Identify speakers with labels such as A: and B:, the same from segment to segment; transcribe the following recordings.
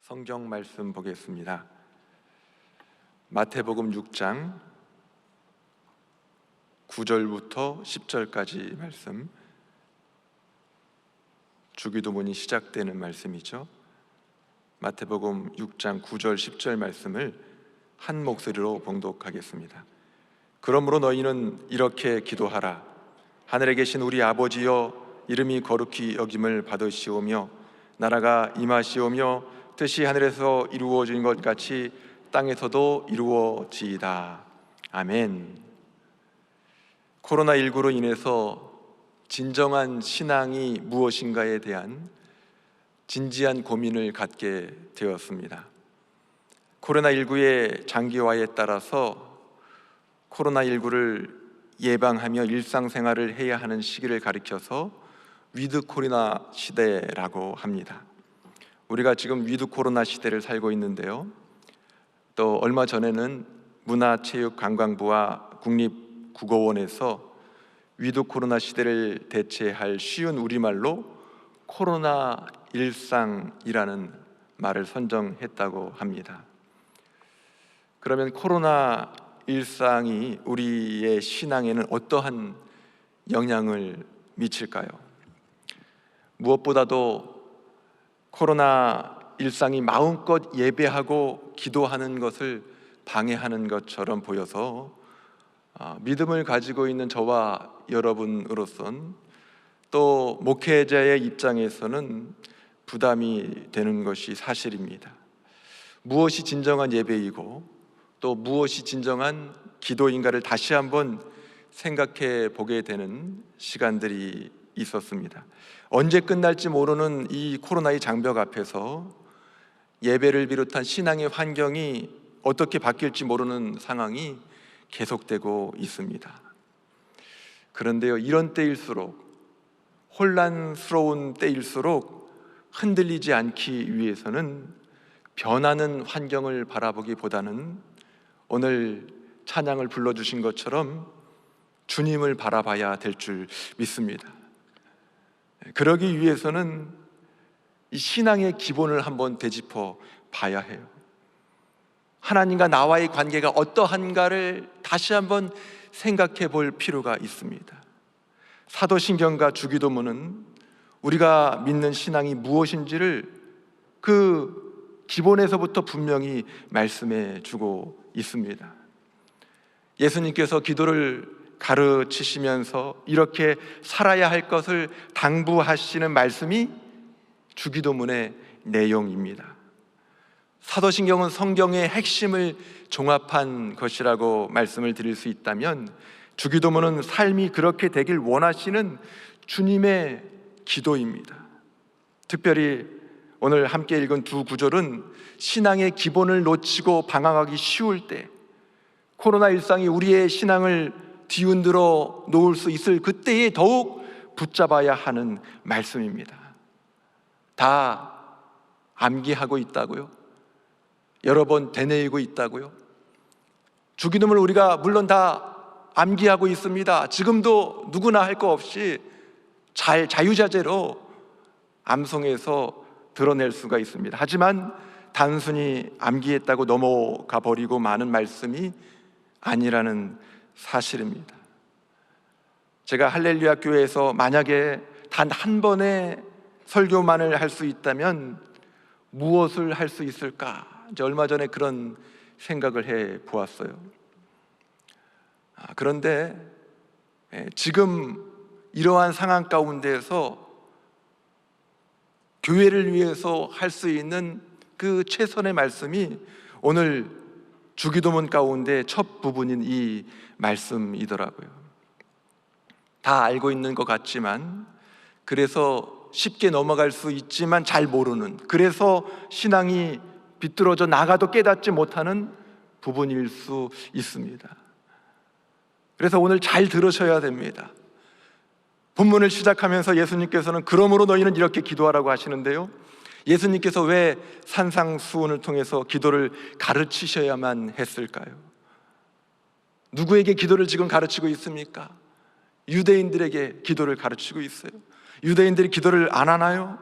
A: 성경 말씀 보겠습니다. 마태복음 6장 9절부터 10절까지 말씀, 주기도문이 시작되는 말씀이죠. 마태복음 6장 9절 10절 말씀을 한 목소리로 봉독하겠습니다. 그러므로 너희는 이렇게 기도하라. 하늘에 계신 우리 아버지여, 이름이 거룩히 여김을 받으시오며 나라가 임하시오며 뜻이 하늘에서 이루어진 것 같이 땅에서도 이루어지이다. 아멘. 코로나19로 인해서 진정한 신앙이 무엇인가에 대한 진지한 고민을 갖게 되었습니다. 코로나19의 장기화에 따라서 코로나19를 예방하며 일상생활을 해야 하는 시기를 가리켜서 위드 코로나 시대라고 합니다. 우리가 지금 위드 코로나 시대를 살고 있는데요, 또 얼마 전에는 문화체육관광부와 국립국어원에서 위드 코로나 시대를 대체할 쉬운 우리말로 코로나 일상이라는 말을 선정했다고 합니다. 그러면 코로나 일상이 우리의 신앙에는 어떠한 영향을 미칠까요? 무엇보다도 코로나 일상이 마음껏 예배하고 기도하는 것을 방해하는 것처럼 보여서 믿음을 가지고 있는 저와 여러분으로선, 또 목회자의 입장에서는 부담이 되는 것이 사실입니다. 무엇이 진정한 예배이고 또 무엇이 진정한 기도인가를 다시 한번 생각해 보게 되는 시간들이 있었습니다. 언제 끝날지 모르는 이 코로나의 장벽 앞에서 예배를 비롯한 신앙의 환경이 어떻게 바뀔지 모르는 상황이 계속되고 있습니다. 그런데요, 이런 때일수록, 혼란스러운 때일수록 흔들리지 않기 위해서는 변하는 환경을 바라보기보다는 오늘 찬양을 불러주신 것처럼 주님을 바라봐야 될 줄 믿습니다. 그러기 위해서는 이 신앙의 기본을 한번 되짚어 봐야 해요. 하나님과 나와의 관계가 어떠한가를 다시 한번 생각해 볼 필요가 있습니다. 사도신경과 주기도문은 우리가 믿는 신앙이 무엇인지를 그 기본에서부터 분명히 말씀해 주고 있습니다. 예수님께서 기도를 가르치시면서 이렇게 살아야 할 것을 당부하시는 말씀이 주기도문의 내용입니다. 사도신경은 성경의 핵심을 종합한 것이라고 말씀을 드릴 수 있다면, 주기도문은 삶이 그렇게 되길 원하시는 주님의 기도입니다. 특별히 오늘 함께 읽은 두 구절은 신앙의 기본을 놓치고 방황하기 쉬울 때, 코로나 일상이 우리의 신앙을 뒤흔들어 놓을 수 있을 그때에 더욱 붙잡아야 하는 말씀입니다. 다 암기하고 있다고요? 여러 번 되뇌이고 있다고요? 주기도문을 우리가 물론 다 암기하고 있습니다. 지금도 누구나 할 거 없이 잘 자유자재로 암송해서 드러낼 수가 있습니다. 하지만 단순히 암기했다고 넘어가 버리고 마는 말씀이 아니라는 사실입니다. 제가 할렐루야 교회에서 만약에 단 한 번의 설교만을 할 수 있다면 무엇을 할 수 있을까? 이제 얼마 전에 그런 생각을 해 보았어요. 그런데 지금 이러한 상황 가운데에서 교회를 위해서 할 수 있는 그 최선의 말씀이 오늘 주기도문 가운데 첫 부분인 이 말씀이더라고요. 다 알고 있는 것 같지만, 그래서 쉽게 넘어갈 수 있지만 잘 모르는, 그래서 신앙이 비뚤어져 나가도 깨닫지 못하는 부분일 수 있습니다. 그래서 오늘 잘 들으셔야 됩니다. 본문을 시작하면서 예수님께서는 그러므로 너희는 이렇게 기도하라고 하시는데요, 예수님께서 왜 산상수훈을 통해서 기도를 가르치셔야만 했을까요? 누구에게 기도를 지금 가르치고 있습니까? 유대인들에게 기도를 가르치고 있어요. 유대인들이 기도를 안 하나요?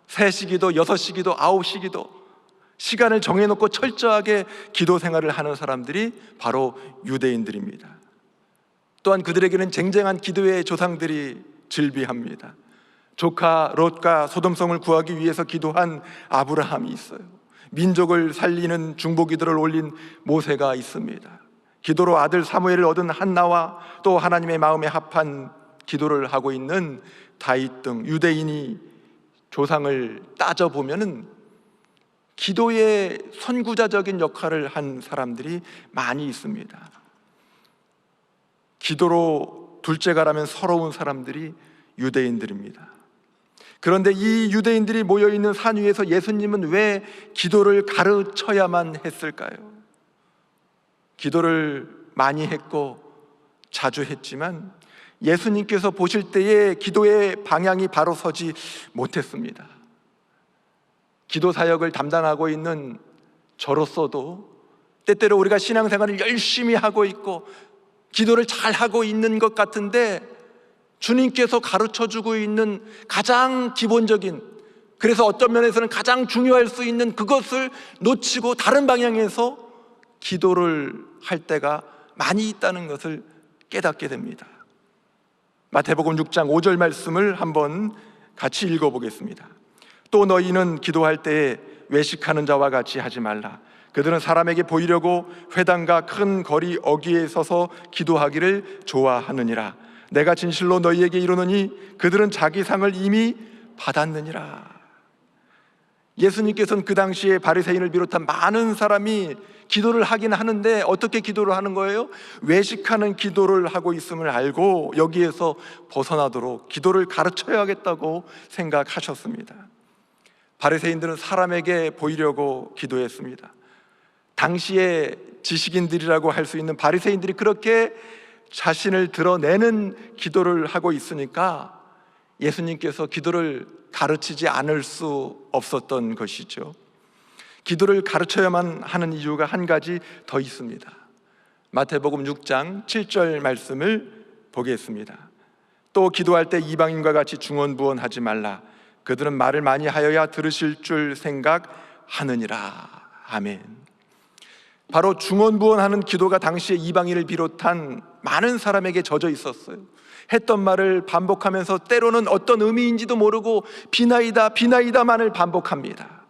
A: 3시 기도, 6시 기도, 9시 기도, 시간을 정해놓고 철저하게 기도 생활을 하는 사람들이 바로 유대인들입니다. 또한 그들에게는 쟁쟁한 기도의 조상들이 즐비합니다. 조카 롯과 소돔성을 구하기 위해서 기도한 아브라함이 있어요. 민족을 살리는 중보기도를 올린 모세가 있습니다. 기도로 아들 사무엘을 얻은 한나와 또 하나님의 마음에 합한 기도를 하고 있는 다윗 등 유대인이 조상을 따져보면은 기도의 선구자적인 역할을 한 사람들이 많이 있습니다. 기도로 둘째가라면 서러운 사람들이 유대인들입니다. 그런데 이 유대인들이 모여있는 산 위에서 예수님은 왜 기도를 가르쳐야만 했을까요? 기도를 많이 했고 자주 했지만 예수님께서 보실 때에 기도의 방향이 바로 서지 못했습니다. 기도 사역을 담당하고 있는 저로서도 때때로 우리가 신앙생활을 열심히 하고 있고 기도를 잘 하고 있는 것 같은데 주님께서 가르쳐주고 있는 가장 기본적인, 그래서 어떤 면에서는 가장 중요할 수 있는 그것을 놓치고 다른 방향에서 기도를 할 때가 많이 있다는 것을 깨닫게 됩니다. 마태복음 6장 5절 말씀을 한번 같이 읽어보겠습니다. 또 너희는 기도할 때에 외식하는 자와 같이 하지 말라. 그들은 사람에게 보이려고 회당과 큰 거리 어귀에 서서 기도하기를 좋아하느니라. 내가 진실로 너희에게 이르노니 그들은 자기 상을 이미 받았느니라. 예수님께서는 그 당시에 바리새인을 비롯한 많은 사람이 기도를 하긴 하는데 어떻게 기도를 하는 거예요? 외식하는 기도를 하고 있음을 알고 여기에서 벗어나도록 기도를 가르쳐야겠다고 생각하셨습니다. 바리새인들은 사람에게 보이려고 기도했습니다. 당시에 지식인들이라고 할 수 있는 바리새인들이 그렇게 자신을 드러내는 기도를 하고 있으니까 예수님께서 기도를 가르치지 않을 수 없었던 것이죠. 기도를 가르쳐야만 하는 이유가 한 가지 더 있습니다. 마태복음 6장 7절 말씀을 보겠습니다. 또 기도할 때 이방인과 같이 중언부언하지 말라. 그들은 말을 많이 하여야 들으실 줄 생각하느니라. 아멘. 바로 중언부언하는 기도가 당시에 이방인을 비롯한 많은 사람에게 젖어 있었어요. 했던 말을 반복하면서 때로는 어떤 의미인지도 모르고 비나이다 비나이다만을 반복합니다.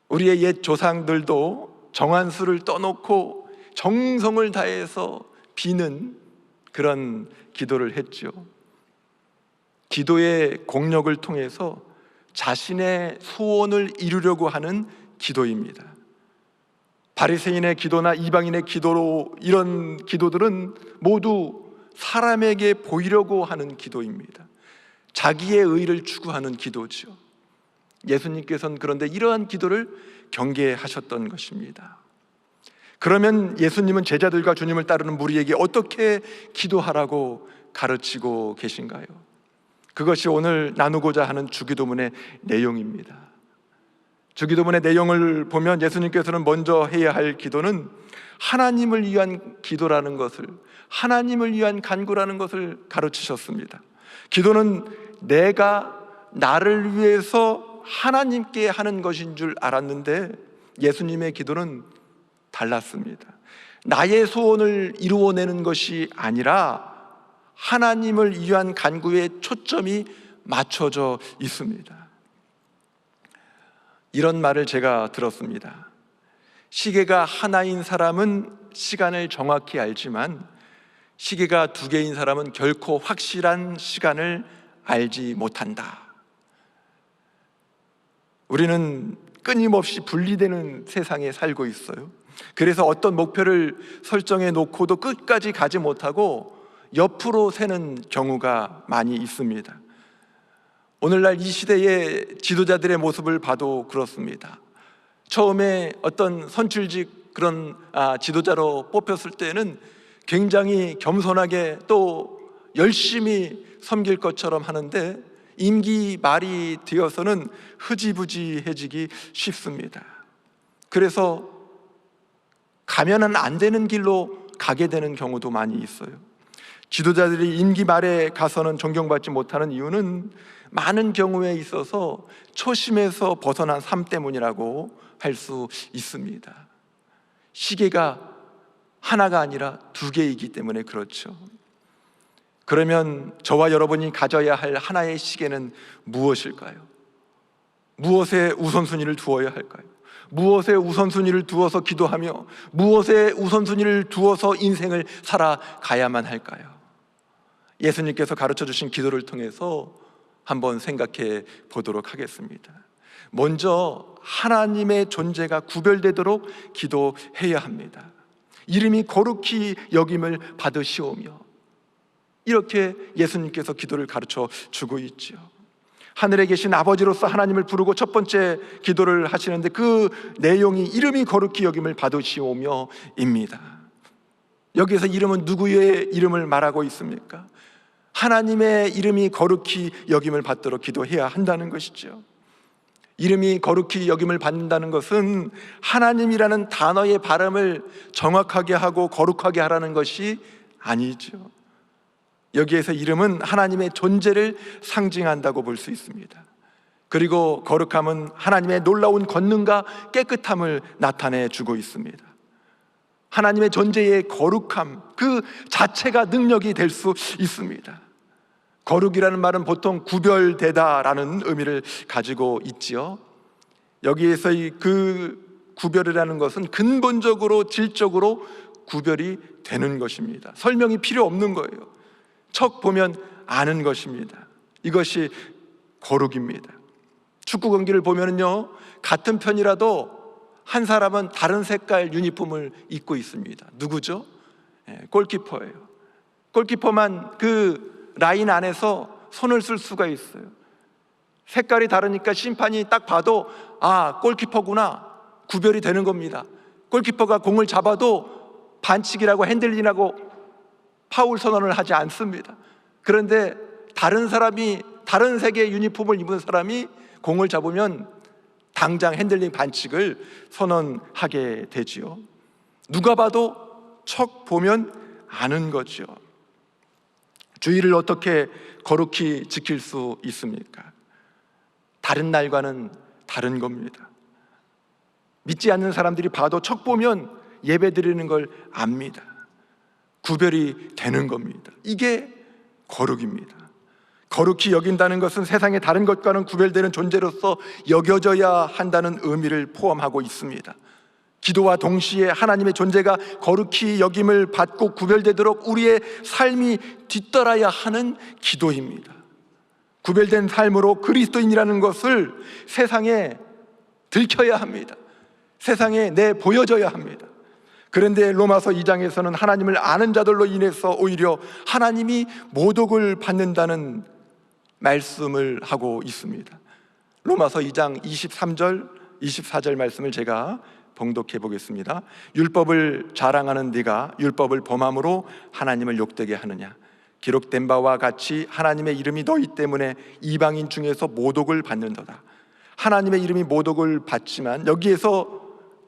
A: 우리의 옛 조상들도 정한수를 떠놓고 정성을 다해서 비는 그런 기도를 했죠. 기도의 공력을 통해서 자신의 소원을 이루려고 하는 기도입니다. 바리새인의 기도나 이방인의 기도로 이런 기도들은 모두 사람에게 보이려고 하는 기도입니다. 자기의 의를 추구하는 기도죠. 예수님께서는 그런데 이러한 기도를 경계하셨던 것입니다. 그러면 예수님은 제자들과 주님을 따르는 무리에게 어떻게 기도하라고 가르치고 계신가요? 그것이 오늘 나누고자 하는 주기도문의 내용입니다. 주기도문의 내용을 보면 예수님께서는 먼저 해야 할 기도는 하나님을 위한 기도라는 것을, 하나님을 위한 간구라는 것을 가르치셨습니다. 기도는 내가 나를 위해서 하나님께 하는 것인 줄 알았는데 예수님의 기도는 달랐습니다. 나의 소원을 이루어내는 것이 아니라 하나님을 위한 간구에 초점이 맞춰져 있습니다. 이런 말을 제가 들었습니다. 시계가 하나인 사람은 시간을 정확히 알지만 시계가 두 개인 사람은 결코 확실한 시간을 알지 못한다. 우리는 끊임없이 분리되는 세상에 살고 있어요. 그래서 어떤 목표를 설정해 놓고도 끝까지 가지 못하고 옆으로 새는 경우가 많이 있습니다. 오늘날 이 시대의 지도자들의 모습을 봐도 그렇습니다. 처음에 어떤 선출직 그런 지도자로 뽑혔을 때는 굉장히 겸손하게 또 열심히 섬길 것처럼 하는데 임기 말이 되어서는 흐지부지해지기 쉽습니다. 그래서 가면은 안 되는 길로 가게 되는 경우도 많이 있어요. 지도자들이 임기 말에 가서는 존경받지 못하는 이유는 많은 경우에 있어서 초심에서 벗어난 삶 때문이라고 할 수 있습니다. 시계가 하나가 아니라 두 개이기 때문에 그렇죠. 그러면 저와 여러분이 가져야 할 하나의 시계는 무엇일까요? 무엇에 우선순위를 두어야 할까요? 무엇에 우선순위를 두어서 기도하며 무엇에 우선순위를 두어서 인생을 살아가야만 할까요? 예수님께서 가르쳐 주신 기도를 통해서 한번 생각해 보도록 하겠습니다. 먼저 하나님의 존재가 구별되도록 기도해야 합니다. 이름이 거룩히 여김을 받으시오며, 이렇게 예수님께서 기도를 가르쳐 주고 있죠. 하늘에 계신 아버지로서 하나님을 부르고 첫 번째 기도를 하시는데 그 내용이 이름이 거룩히 여김을 받으시오며 입니다. 여기에서 이름은 누구의 이름을 말하고 있습니까? 하나님의 이름이 거룩히 여김을 받도록 기도해야 한다는 것이죠. 이름이 거룩히 여김을 받는다는 것은 하나님이라는 단어의 발음을 정확하게 하고 거룩하게 하라는 것이 아니죠. 여기에서 이름은 하나님의 존재를 상징한다고 볼 수 있습니다. 그리고 거룩함은 하나님의 놀라운 권능과 깨끗함을 나타내 주고 있습니다. 하나님의 존재의 거룩함 그 자체가 능력이 될 수 있습니다. 거룩이라는 말은 보통 구별되다라는 의미를 가지고 있지요. 여기에서 그 구별이라는 것은 근본적으로 질적으로 구별이 되는 것입니다. 설명이 필요 없는 거예요. 척 보면 아는 것입니다. 이것이 거룩입니다. 축구 경기를 보면요, 같은 편이라도 한 사람은 다른 색깔 유니폼을 입고 있습니다. 누구죠? 골키퍼예요. 골키퍼만 그 라인 안에서 손을 쓸 수가 있어요. 색깔이 다르니까 심판이 딱 봐도 아, 골키퍼구나 구별이 되는 겁니다. 골키퍼가 공을 잡아도 반칙이라고 핸들링하고 파울 선언을 하지 않습니다. 그런데 다른 사람이, 다른 색의 유니폼을 입은 사람이 공을 잡으면 당장 핸들링 반칙을 선언하게 되지요. 누가 봐도 척 보면 아는 거죠. 주의를 어떻게 거룩히 지킬 수 있습니까? 다른 날과는 다른 겁니다. 믿지 않는 사람들이 봐도 척 보면 예배 드리는 걸 압니다. 구별이 되는 겁니다. 이게 거룩입니다. 거룩히 여긴다는 것은 세상의 다른 것과는 구별되는 존재로서 여겨져야 한다는 의미를 포함하고 있습니다. 기도와 동시에 하나님의 존재가 거룩히 여김을 받고 구별되도록 우리의 삶이 뒤따라야 하는 기도입니다. 구별된 삶으로 그리스도인이라는 것을 세상에 들켜야 합니다. 세상에 내보여져야 합니다. 그런데 로마서 2장에서는 하나님을 아는 자들로 인해서 오히려 하나님이 모독을 받는다는 말씀을 하고 있습니다. 로마서 2장 23절 24절 말씀을 제가 봉독해 보겠습니다. 율법을 자랑하는 네가 율법을 범함으로 하나님을 욕되게 하느냐? 기록된 바와 같이 하나님의 이름이 너희 때문에 이방인 중에서 모독을 받는도다. 하나님의 이름이 모독을 받지만 여기에서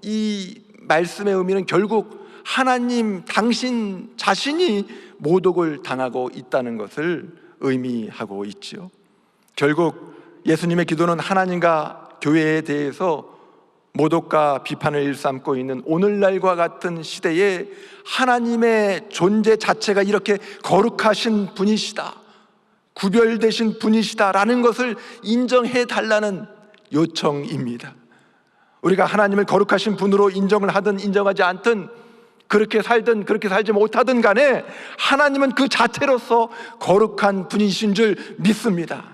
A: 이 말씀의 의미는 결국 하나님 당신 자신이 모독을 당하고 있다는 것을 의미하고 있지요. 결국 예수님의 기도는 하나님과 교회에 대해서 모독과 비판을 일삼고 있는 오늘날과 같은 시대에 하나님의 존재 자체가 이렇게 거룩하신 분이시다, 구별되신 분이시다라는 것을 인정해 달라는 요청입니다. 우리가 하나님을 거룩하신 분으로 인정을 하든 인정하지 않든, 그렇게 살든 그렇게 살지 못하든 간에 하나님은 그 자체로서 거룩한 분이신 줄 믿습니다.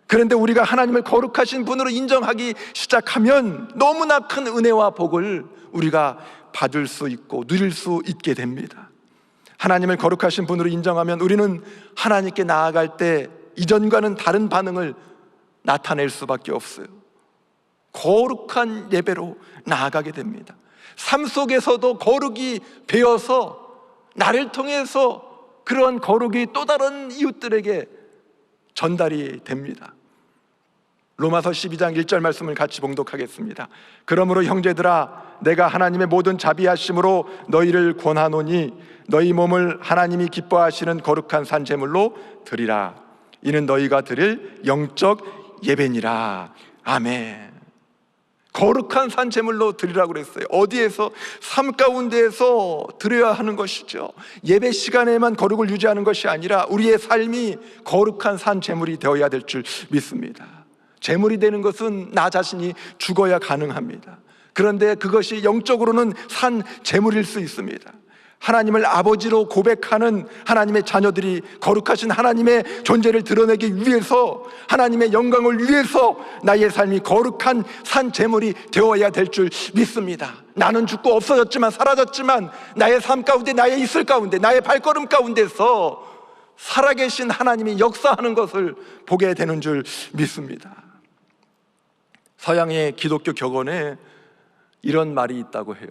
A: 그런데 우리가 하나님을 거룩하신 분으로 인정하기 시작하면 너무나 큰 은혜와 복을 우리가 받을 수 있고 누릴 수 있게 됩니다. 하나님을 거룩하신 분으로 인정하면 우리는 하나님께 나아갈 때 이전과는 다른 반응을 나타낼 수밖에 없어요. 거룩한 예배로 나아가게 됩니다. 삶 속에서도 거룩이 배어서 나를 통해서 그런 거룩이 또 다른 이웃들에게 전달이 됩니다. 로마서 12장 1절 말씀을 같이 봉독하겠습니다. 그러므로 형제들아, 내가 하나님의 모든 자비하심으로 너희를 권하노니 너희 몸을 하나님이 기뻐하시는 거룩한 산 제물로 드리라. 이는 너희가 드릴 영적 예배니라. 아멘. 거룩한 산 제물로 드리라고 그랬어요. 어디에서? 삶 가운데에서 드려야 하는 것이죠. 예배 시간에만 거룩을 유지하는 것이 아니라 우리의 삶이 거룩한 산 제물이 되어야 될 줄 믿습니다. 제물이 되는 것은 나 자신이 죽어야 가능합니다. 그런데 그것이 영적으로는 산 제물일 수 있습니다. 하나님을 아버지로 고백하는 하나님의 자녀들이 거룩하신 하나님의 존재를 드러내기 위해서, 하나님의 영광을 위해서 나의 삶이 거룩한 산 제물이 되어야 될 줄 믿습니다. 나는 죽고 없어졌지만, 사라졌지만 나의 삶 가운데, 나의 있을 가운데, 나의 발걸음 가운데서 살아계신 하나님이 역사하는 것을 보게 되는 줄 믿습니다. 서양의 기독교 격언에 이런 말이 있다고 해요.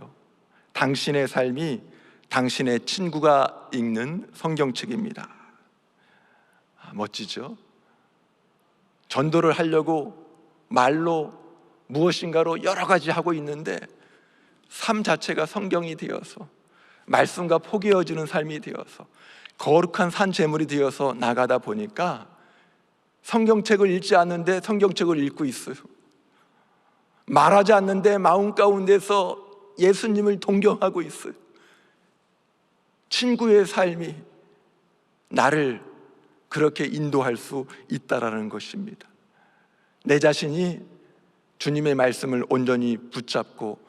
A: 당신의 삶이 당신의 친구가 읽는 성경책입니다. 멋지죠? 전도를 하려고 말로 무엇인가로 여러 가지 하고 있는데 삶 자체가 성경이 되어서, 말씀과 포개어지는 삶이 되어서, 거룩한 산 제물이 되어서 나가다 보니까 성경책을 읽지 않는데 성경책을 읽고 있어요. 말하지 않는데 마음 가운데서 예수님을 동경하고 있어요. 친구의 삶이 나를 그렇게 인도할 수 있다라는 것입니다. 내 자신이 주님의 말씀을 온전히 붙잡고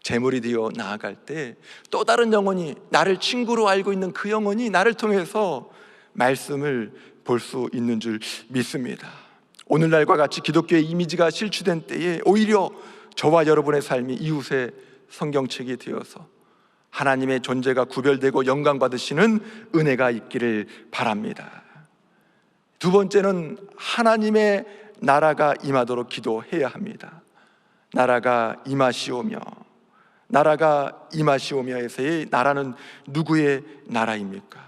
A: 제물이 되어 나아갈 때 또 다른 영혼이, 나를 친구로 알고 있는 그 영혼이 나를 통해서 말씀을 볼 수 있는 줄 믿습니다. 오늘날과 같이 기독교의 이미지가 실추된 때에 오히려 저와 여러분의 삶이 이웃의 성경책이 되어서 하나님의 존재가 구별되고 영광 받으시는 은혜가 있기를 바랍니다. 두 번째는 하나님의 나라가 임하도록 기도해야 합니다. 나라가 임하시오며, 나라가 임하시오며에서의 나라는 누구의 나라입니까?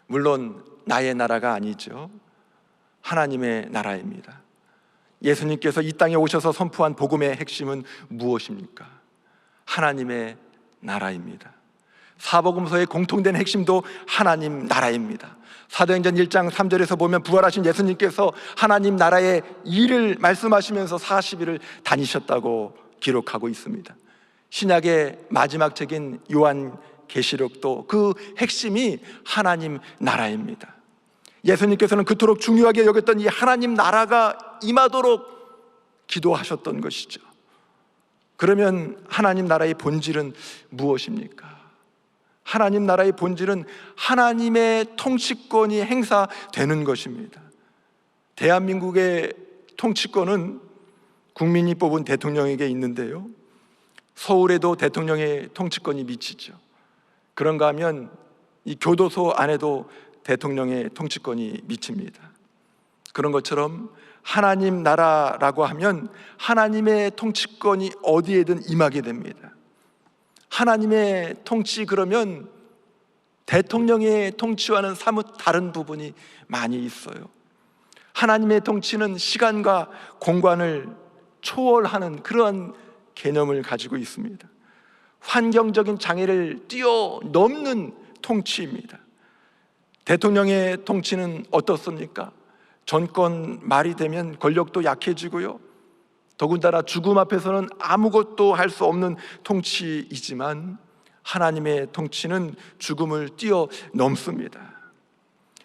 A: 물론 나의 나라가 아니죠. 하나님의 나라입니다. 예수님께서 이 땅에 오셔서 선포한 복음의 핵심은 무엇입니까? 하나님의 나라입니다. 사복음서의 공통된 핵심도 하나님 나라입니다. 사도행전 1장 3절에서 보면 부활하신 예수님께서 하나님 나라의 일을 말씀하시면서 40일을 다니셨다고 기록하고 있습니다. 신약의 마지막 책인 요한계시록도 그 핵심이 하나님 나라입니다. 예수님께서는 그토록 중요하게 여겼던 이 하나님 나라가 임하도록 기도하셨던 것이죠. 그러면 하나님 나라의 본질은 무엇입니까? 하나님 나라의 본질은 하나님의 통치권이 행사되는 것입니다. 대한민국의 통치권은 국민이 뽑은 대통령에게 있는데요, 서울에도 대통령의 통치권이 미치죠. 그런가 하면 이 교도소 안에도 대통령의 통치권이 미칩니다. 그런 것처럼 하나님 나라라고 하면 하나님의 통치권이 어디에든 임하게 됩니다. 하나님의 통치, 그러면 대통령의 통치와는 사뭇 다른 부분이 많이 있어요. 하나님의 통치는 시간과 공간을 초월하는 그러한 개념을 가지고 있습니다. 환경적인 장애를 뛰어넘는 통치입니다. 대통령의 통치는 어떻습니까? 정권 말이 되면 권력도 약해지고요, 더군다나 죽음 앞에서는 아무것도 할 수 없는 통치이지만 하나님의 통치는 죽음을 뛰어넘습니다.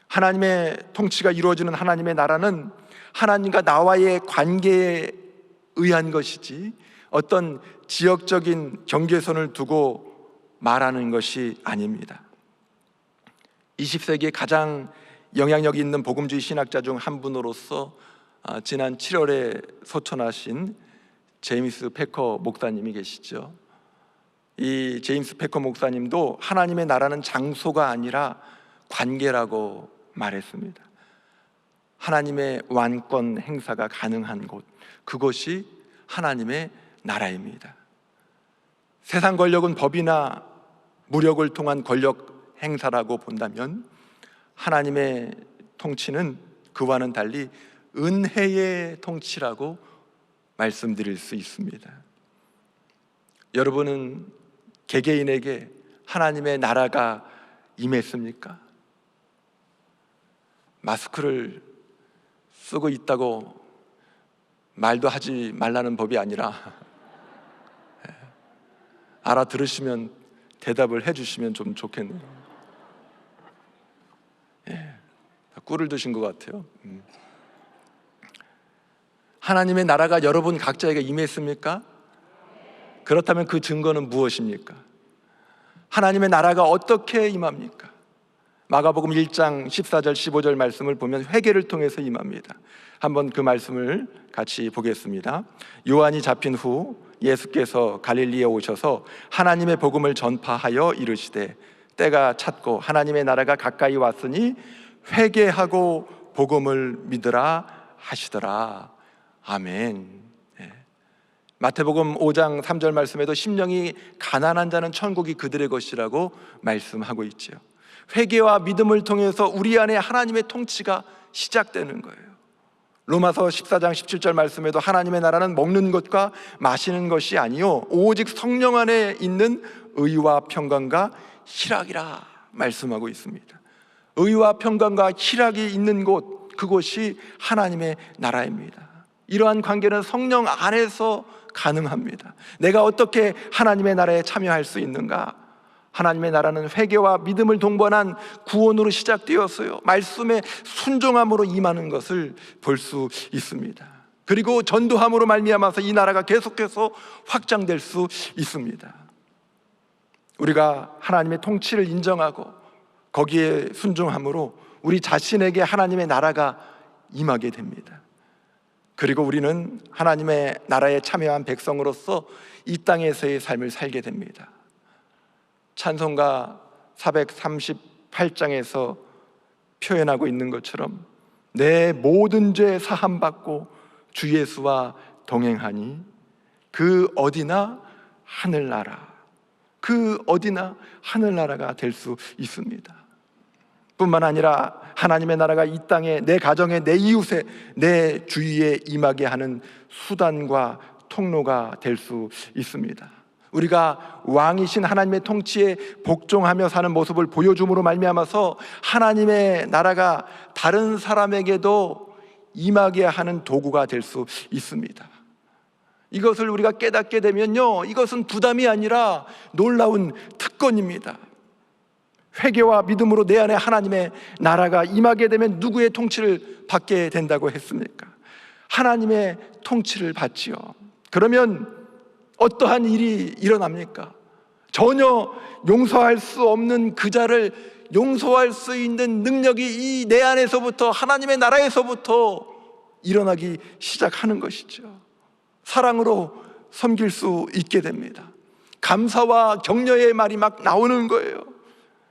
A: 하나님의 통치가 이루어지는 하나님의 나라는 하나님과 나와의 관계에 의한 것이지 어떤 지역적인 경계선을 두고 말하는 것이 아닙니다. 20세기에 가장 영향력 있는 복음주의 신학자 중 한 분으로서 지난 7월에 소천하신 제임스 패커 목사님이 계시죠. 이 제임스 패커 목사님도 하나님의 나라는 장소가 아니라 관계라고 말했습니다. 하나님의 완권 행사가 가능한 곳, 그것이 하나님의 나라입니다. 세상 권력은 법이나 무력을 통한 권력 행사라고 본다면 하나님의 통치는 그와는 달리 은혜의 통치라고 말씀드릴 수 있습니다. 여러분은 개개인에게 하나님의 나라가 임했습니까? 마스크를 쓰고 있다고 말도 하지 말라는 법이 아니라 알아들으시면 대답을 해주시면 좀 좋겠네요. 꿀을 드신 것 같아요. 하나님의 나라가 여러분 각자에게 임했습니까? 그렇다면 그 증거는 무엇입니까? 하나님의 나라가 어떻게 임합니까? 마가복음 1장 14절 15절 말씀을 보면 회개를 통해서 임합니다. 한번 그 말씀을 같이 보겠습니다. 요한이 잡힌 후 예수께서 갈릴리에 오셔서 하나님의 복음을 전파하여 이르시되 때가 찼고 하나님의 나라가 가까이 왔으니 회개하고 복음을 믿으라 하시더라. 아멘. 마태복음 5장 3절 말씀에도 심령이 가난한 자는 천국이 그들의 것이라고 말씀하고 있죠. 회개와 믿음을 통해서 우리 안에 하나님의 통치가 시작되는 거예요. 로마서 14장 17절 말씀에도 하나님의 나라는 먹는 것과 마시는 것이 아니요 오직 성령 안에 있는 의와 평강과 희락이라 말씀하고 있습니다. 의와 평강과 희락이 있는 곳, 그곳이 하나님의 나라입니다. 이러한 관계는 성령 안에서 가능합니다. 내가 어떻게 하나님의 나라에 참여할 수 있는가? 하나님의 나라는 회개와 믿음을 동반한 구원으로 시작되었어요. 말씀에 순종함으로 임하는 것을 볼 수 있습니다. 그리고 전도함으로 말미암아서 이 나라가 계속해서 확장될 수 있습니다. 우리가 하나님의 통치를 인정하고 거기에 순종함으로 우리 자신에게 하나님의 나라가 임하게 됩니다. 그리고 우리는 하나님의 나라에 참여한 백성으로서 이 땅에서의 삶을 살게 됩니다. 찬송가 438장에서 표현하고 있는 것처럼 내 모든 죄 사함받고 주 예수와 동행하니 그 어디나 하늘나라, 그 어디나 하늘나라가 될 수 있습니다. 뿐만 아니라 하나님의 나라가 이 땅에 내 가정에 내 이웃에 내 주위에 임하게 하는 수단과 통로가 될 수 있습니다. 우리가 왕이신 하나님의 통치에 복종하며 사는 모습을 보여줌으로 말미암아서 하나님의 나라가 다른 사람에게도 임하게 하는 도구가 될 수 있습니다. 이것을 우리가 깨닫게 되면요, 이것은 부담이 아니라 놀라운 특권입니다. 회개와 믿음으로 내 안에 하나님의 나라가 임하게 되면 누구의 통치를 받게 된다고 했습니까? 하나님의 통치를 받지요. 그러면 어떠한 일이 일어납니까? 전혀 용서할 수 없는 그 자를 용서할 수 있는 능력이 이 내 안에서부터 하나님의 나라에서부터 일어나기 시작하는 것이죠. 사랑으로 섬길 수 있게 됩니다. 감사와 격려의 말이 막 나오는 거예요.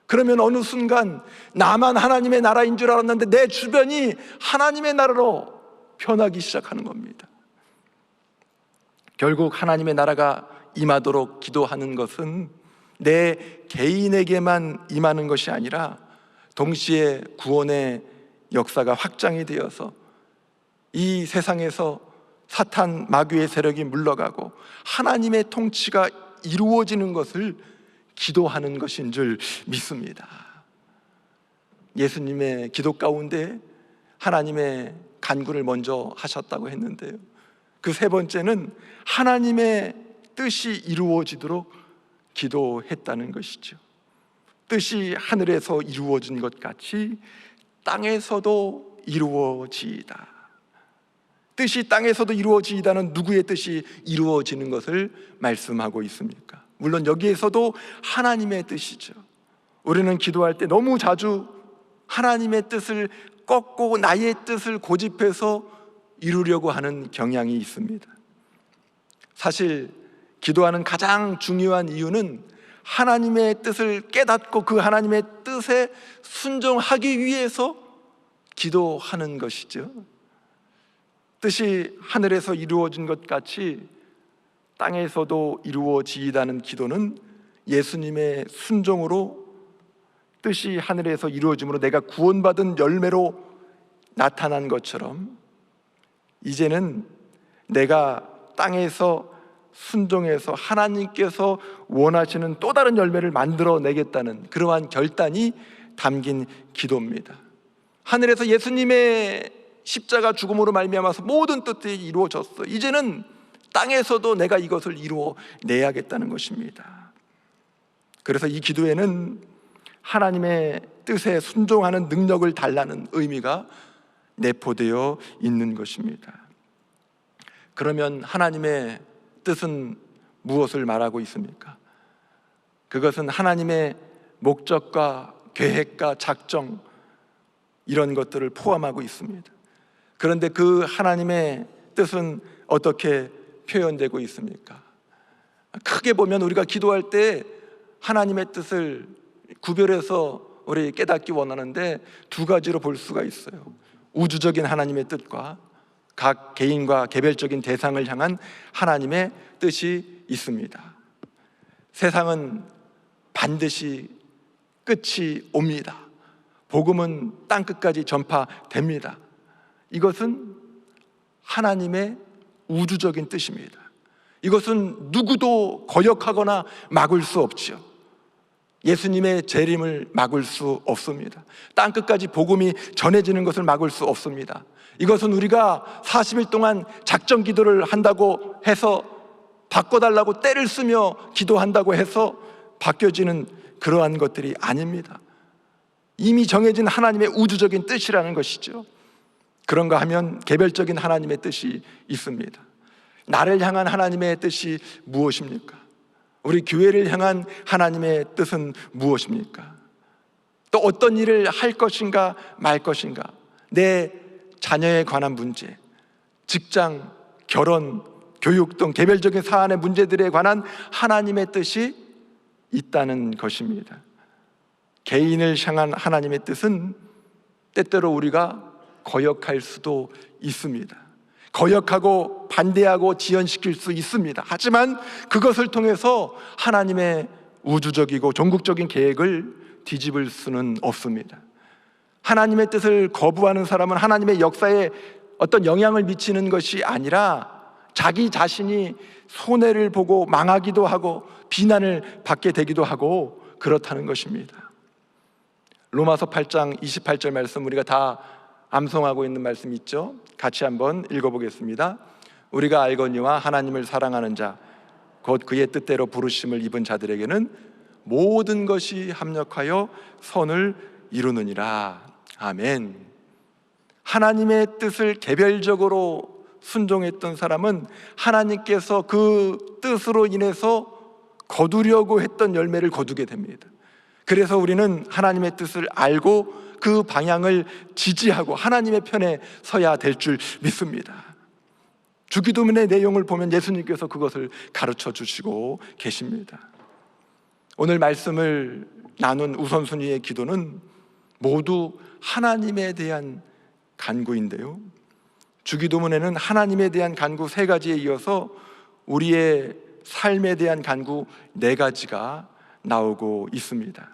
A: 그러면 어느 순간 나만 하나님의 나라인 줄 알았는데 내 주변이 하나님의 나라로 변하기 시작하는 겁니다. 결국 하나님의 나라가 임하도록 기도하는 것은 내 개인에게만 임하는 것이 아니라 동시에 구원의 역사가 확장이 되어서 이 세상에서 사탄 마귀의 세력이 물러가고 하나님의 통치가 이루어지는 것을 기도하는 것인 줄 믿습니다. 예수님의 기도 가운데 하나님의 간구를 먼저 하셨다고 했는데요, 그 세 번째는 하나님의 뜻이 이루어지도록 기도했다는 것이죠. 뜻이 하늘에서 이루어진 것 같이 땅에서도 이루어지이다. 뜻이 땅에서도 이루어지이다는 누구의 뜻이 이루어지는 것을 말씀하고 있습니까? 물론 여기에서도 하나님의 뜻이죠. 우리는 기도할 때 너무 자주 하나님의 뜻을 꺾고 나의 뜻을 고집해서 이루려고 하는 경향이 있습니다. 사실 기도하는 가장 중요한 이유는 하나님의 뜻을 깨닫고 그 하나님의 뜻에 순종하기 위해서 기도하는 것이죠. 뜻이 하늘에서 이루어진 것 같이 땅에서도 이루어지이다는 기도는 예수님의 순종으로 뜻이 하늘에서 이루어짐으로 내가 구원받은 열매로 나타난 것처럼 이제는 내가 땅에서 순종해서 하나님께서 원하시는 또 다른 열매를 만들어내겠다는 그러한 결단이 담긴 기도입니다. 하늘에서 예수님의 십자가 죽음으로 말미암아서 모든 뜻이 이루어졌어. 이제는 땅에서도 내가 이것을 이루어내야겠다는 것입니다. 그래서 이 기도에는 하나님의 뜻에 순종하는 능력을 달라는 의미가 내포되어 있는 것입니다. 그러면 하나님의 뜻은 무엇을 말하고 있습니까? 그것은 하나님의 목적과 계획과 작정, 이런 것들을 포함하고 있습니다. 그런데 그 하나님의 뜻은 어떻게 표현되고 있습니까? 크게 보면 우리가 기도할 때 하나님의 뜻을 구별해서 우리 깨닫기 원하는데 두 가지로 볼 수가 있어요. 우주적인 하나님의 뜻과 각 개인과 개별적인 대상을 향한 하나님의 뜻이 있습니다. 세상은 반드시 끝이 옵니다. 복음은 땅끝까지 전파됩니다. 이것은 하나님의 우주적인 뜻입니다. 이것은 누구도 거역하거나 막을 수 없죠. 예수님의 재림을 막을 수 없습니다. 땅끝까지 복음이 전해지는 것을 막을 수 없습니다. 이것은 우리가 40일 동안 작정 기도를 한다고 해서 바꿔달라고 떼를 쓰며 기도한다고 해서 바뀌어지는 그러한 것들이 아닙니다. 이미 정해진 하나님의 우주적인 뜻이라는 것이죠. 그런가 하면 개별적인 하나님의 뜻이 있습니다. 나를 향한 하나님의 뜻이 무엇입니까? 우리 교회를 향한 하나님의 뜻은 무엇입니까? 또 어떤 일을 할 것인가 말 것인가, 내 자녀에 관한 문제, 직장, 결혼, 교육 등 개별적인 사안의 문제들에 관한 하나님의 뜻이 있다는 것입니다. 개인을 향한 하나님의 뜻은 때때로 우리가 거역할 수도 있습니다. 거역하고 반대하고 지연시킬 수 있습니다. 하지만 그것을 통해서 하나님의 우주적이고 종국적인 계획을 뒤집을 수는 없습니다. 하나님의 뜻을 거부하는 사람은 하나님의 역사에 어떤 영향을 미치는 것이 아니라 자기 자신이 손해를 보고 망하기도 하고 비난을 받게 되기도 하고 그렇다는 것입니다. 로마서 8장 28절 말씀 우리가 다 암송하고 있는 말씀 있죠? 같이 한번 읽어보겠습니다. 우리가 알거니와 하나님을 사랑하는 자 곧 그의 뜻대로 부르심을 입은 자들에게는 모든 것이 합력하여 선을 이루느니라. 아멘. 하나님의 뜻을 개별적으로 순종했던 사람은 하나님께서 그 뜻으로 인해서 거두려고 했던 열매를 거두게 됩니다. 그래서 우리는 하나님의 뜻을 알고 그 방향을 지지하고 하나님의 편에 서야 될 줄 믿습니다. 주기도문의 내용을 보면 예수님께서 그것을 가르쳐 주시고 계십니다. 오늘 말씀을 나눈 우선순위의 기도는 모두 하나님에 대한 간구인데요, 주기도문에는 하나님에 대한 간구 3가지에 이어서 우리의 삶에 대한 간구 4가지가 나오고 있습니다.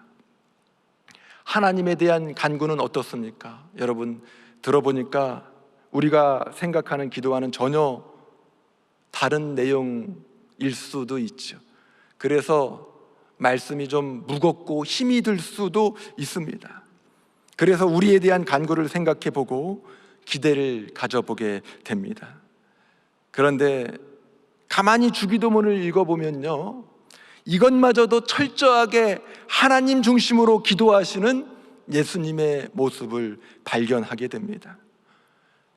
A: 하나님에 대한 간구는 어떻습니까? 여러분 들어보니까 우리가 생각하는 기도와는 전혀 다른 내용일 수도 있죠. 그래서 말씀이 좀 무겁고 힘이 들 수도 있습니다. 그래서 우리에 대한 간구를 생각해 보고 기대를 가져보게 됩니다. 그런데 가만히 주기도문을 읽어보면요, 이것마저도 철저하게 하나님 중심으로 기도하시는 예수님의 모습을 발견하게 됩니다.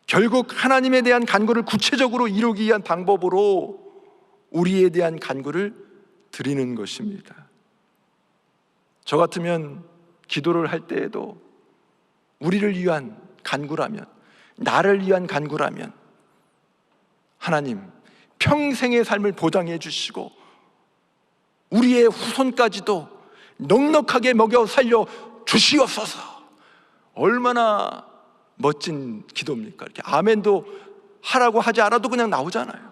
A: 결국 하나님에 대한 간구를 구체적으로 이루기 위한 방법으로 우리에 대한 간구를 드리는 것입니다. 저 같으면 기도를 할 때에도 우리를 위한 간구라면, 나를 위한 간구라면 하나님 평생의 삶을 보장해 주시고 우리의 후손까지도 넉넉하게 먹여 살려 주시옵소서. 얼마나 멋진 기도입니까? 이렇게 아멘도 하라고 하지 않아도 그냥 나오잖아요.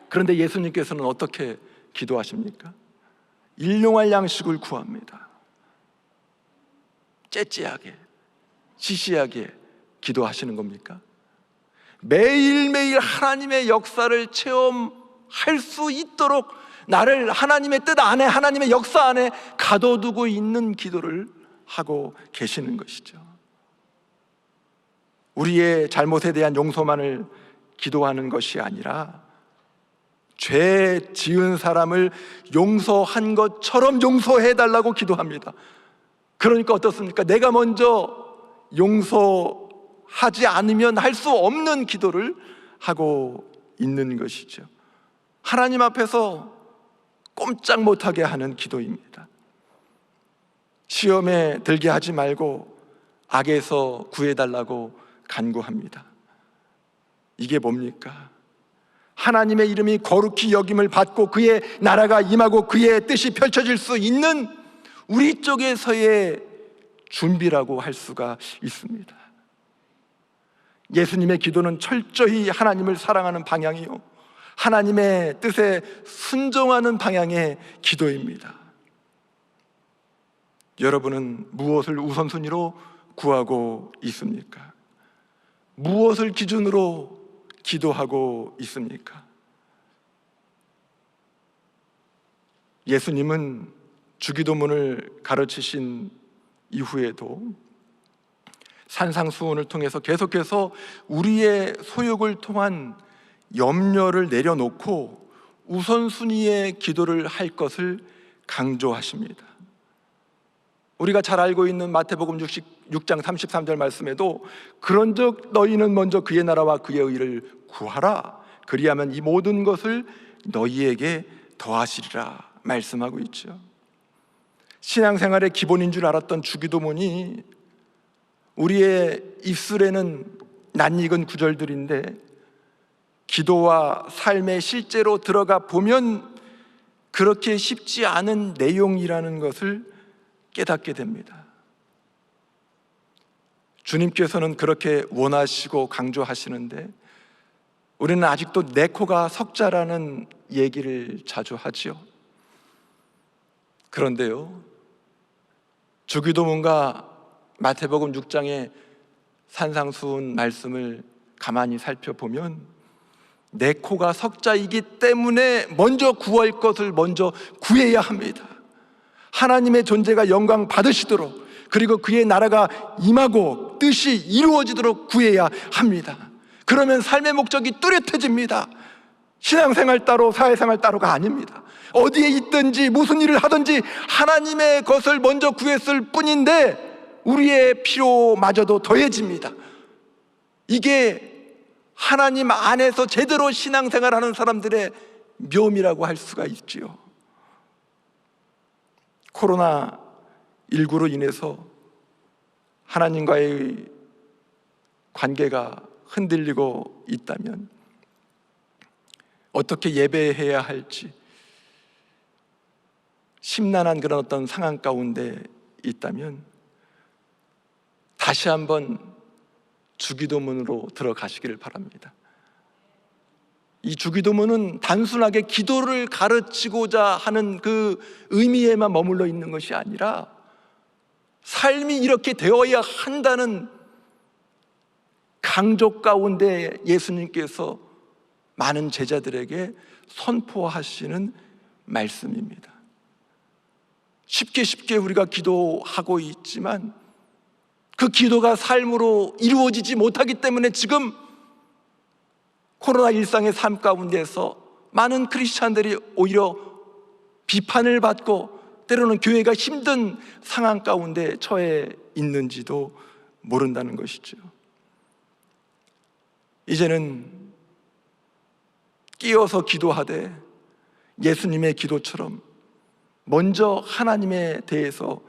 A: 그런데 예수님께서는 어떻게 기도하십니까? 일용할 양식을 구합니다. 째째하게, 시시하게 기도하시는 겁니까? 매일매일 하나님의 역사를 체험할 수 있도록 나를 하나님의 뜻 안에, 하나님의 역사 안에 가둬두고 있는 기도를 하고 계시는 것이죠. 우리의 잘못에 대한 용서만을 기도하는 것이 아니라 죄 지은 사람을 용서한 것처럼 용서해달라고 기도합니다. 그러니까 어떻습니까? 내가 먼저 용서하지 않으면 할 수 없는 기도를 하고 있는 것이죠. 하나님 앞에서 꼼짝 못하게 하는 기도입니다. 시험에 들게 하지 말고 악에서 구해달라고 간구합니다. 이게 뭡니까? 하나님의 이름이 거룩히 여김을 받고 그의 나라가 임하고 그의 뜻이 펼쳐질 수 있는 우리 쪽에서의 준비라고 할 수가 있습니다. 예수님의 기도는 철저히 하나님을 사랑하는 방향이요, 하나님의 뜻에 순종하는 방향의 기도입니다. 여러분은 무엇을 우선순위로 구하고 있습니까? 무엇을 기준으로 기도하고 있습니까? 예수님은 주기도문을 가르치신 이후에도 산상수훈을 통해서 계속해서 우리의 소욕을 통한 염려를 내려놓고 우선순위의 기도를 할 것을 강조하십니다. 우리가 잘 알고 있는 마태복음 6장 33절 말씀에도 그런즉 너희는 먼저 그의 나라와 그의 의를 구하라, 그리하면 이 모든 것을 너희에게 더하시리라 말씀하고 있죠. 신앙생활의 기본인 줄 알았던 주기도문이 우리의 입술에는 낯익은 구절들인데 기도와 삶에 실제로 들어가 보면 그렇게 쉽지 않은 내용이라는 것을 깨닫게 됩니다. 주님께서는 그렇게 원하시고 강조하시는데 우리는 아직도 내 코가 석자라는 얘기를 자주 하지요. 그런데요, 주기도문과 마태복음 6장의 산상수훈 말씀을 가만히 살펴보면 내 코가 석자이기 때문에 먼저 구할 것을 먼저 구해야 합니다. 하나님의 존재가 영광 받으시도록, 그리고 그의 나라가 임하고 뜻이 이루어지도록 구해야 합니다. 그러면 삶의 목적이 뚜렷해집니다. 신앙생활 따로 사회생활 따로가 아닙니다. 어디에 있든지 무슨 일을 하든지 하나님의 것을 먼저 구했을 뿐인데 우리의 필요마저도 더해집니다. 이게 하나님 안에서 제대로 신앙생활하는 사람들의 묘미라고 할 수가 있지요. 코로나19로 인해서 하나님과의 관계가 흔들리고 있다면, 어떻게 예배해야 할지 심란한 그런 어떤 상황 가운데 있다면 다시 한번 주기도문으로 들어가시기를 바랍니다. 이 주기도문은 단순하게 기도를 가르치고자 하는 그 의미에만 머물러 있는 것이 아니라 삶이 이렇게 되어야 한다는 강조 가운데 예수님께서 많은 제자들에게 선포하시는 말씀입니다. 쉽게 우리가 기도하고 있지만 그 기도가 삶으로 이루어지지 못하기 때문에 지금 코로나 일상의 삶 가운데서 많은 크리스찬들이 오히려 비판을 받고 때로는 교회가 힘든 상황 가운데 처해 있는지도 모른다는 것이죠. 이제는 끼어서 기도하되 예수님의 기도처럼 먼저 하나님에 대해서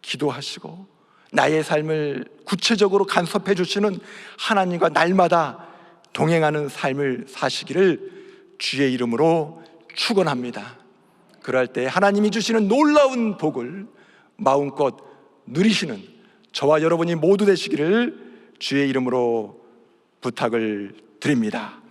A: 기도하시고 나의 삶을 구체적으로 간섭해 주시는 하나님과 날마다 동행하는 삶을 사시기를 주의 이름으로 축원합니다. 그럴 때 하나님이 주시는 놀라운 복을 마음껏 누리시는 저와 여러분이 모두 되시기를 주의 이름으로 부탁을 드립니다.